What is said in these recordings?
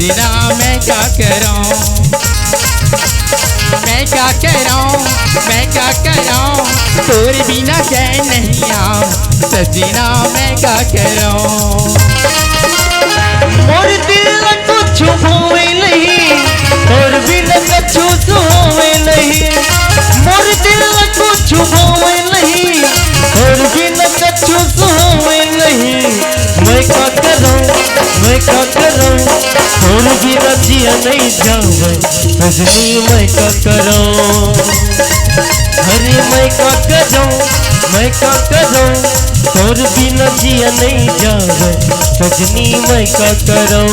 सजना मैं क्या करूं, मैं क्या करूं, मैं क्या करूं, तोरे बिना चैन नहीं आऊं, सजना मैं क्या करूं। मोर दिल कुछ होवे नहीं, तोर बिना कछु होवे नहीं, मोर दिल कुछ होवे नहीं, तोर बिना कछु होवे नहीं। मैं क्या करूं, मैं क्या करूं, तोर बिना जिया नहीं जावे, सजनी मैं क्या करूं। अरे मैं क्या करूं, मैं क्या करूं, तोर बिना जिया नहीं जावे, सजनी मैं क्या करूं।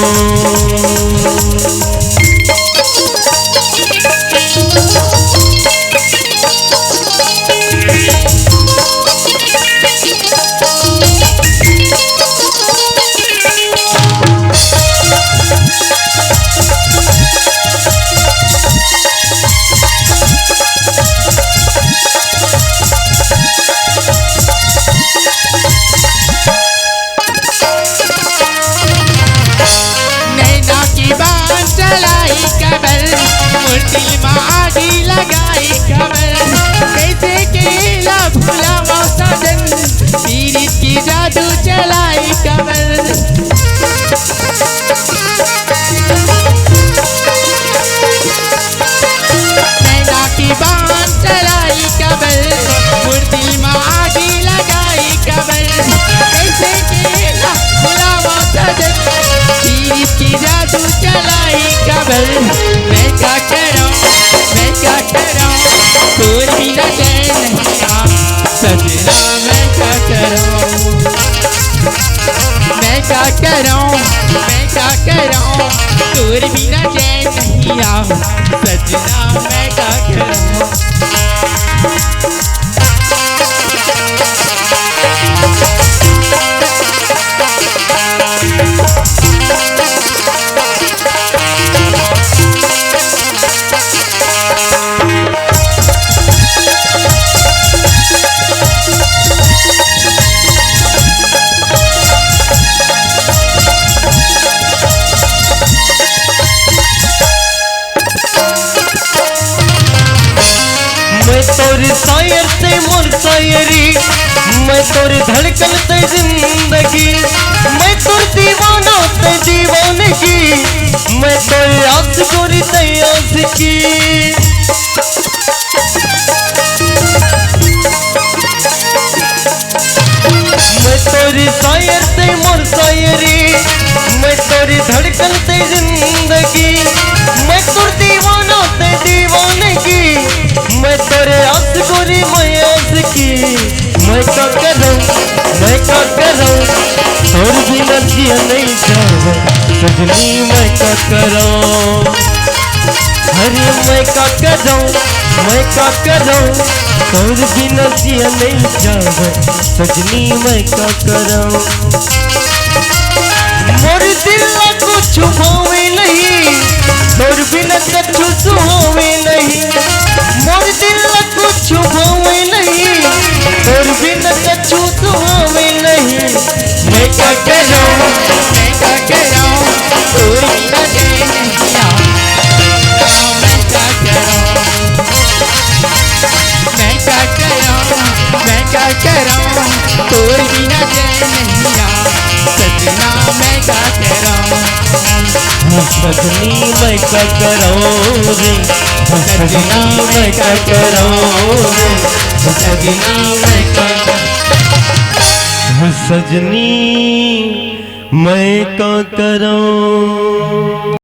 दिल में आगी लगाई कमर, कैसे केला भुलावा सजन, पीरित की जादू चलाई कमर। नैना की बात चलाई कमर, दिल में आगी लगाई कमर, कैसे केला भुलावा सजन, पीरित की जादू चलाई कमर। मैं क्या करूं, मैं क्या करूं, तोर बिना चैन नहीं आऊं, सजना मैं क्या करूं। मैं क्या करूं, मैं क्या करूं, तोर बिना चैन नहीं आऊं, सजना मैं क्या करूं। मैं तोर शायर से मोर शायरी, मैं तोर धड़कन से जिंदगी, मैं तोर दीवाना से दीवानगी, मैं तोर आस गोरी से आशिकी। मैं तोर शायर से मोर शायरी, मैं तोर धड़कन से जिंदगी, मैं तोर दीवाना से दीवानगी, मैं तोरे आस गोरी मैं आस की। मैं क्या करूं, मैं क्या करूं, तोर बिना जिया नहीं जावे, सजनी मैं क्या करूं। अरे मैं क्या करूं, मैं क्या करूं, तोर बिना जिया नहीं जावे, सजनी मैं क्या करूं। मोर दिल कुछ होवे नहीं, तोर बिना कछु होवे नहीं, मोर दिल कुछ होवे नहीं, तोर बिना कछु होवे नहीं। मैं क्या करूं, मैं क्या करूं, तोर बिना चैन नहीं आऊं, मैं क्या करूं। मैं क्या करूं, मैं क्या करूं, तोर बिना चैन नहीं आऊं, सजना मैं क्या करूं। सजनी मैं क्या करूं रे, सजनी मैं क्या करूं रे, सजनी मैं क्या, सजनी मैं क्या करूं।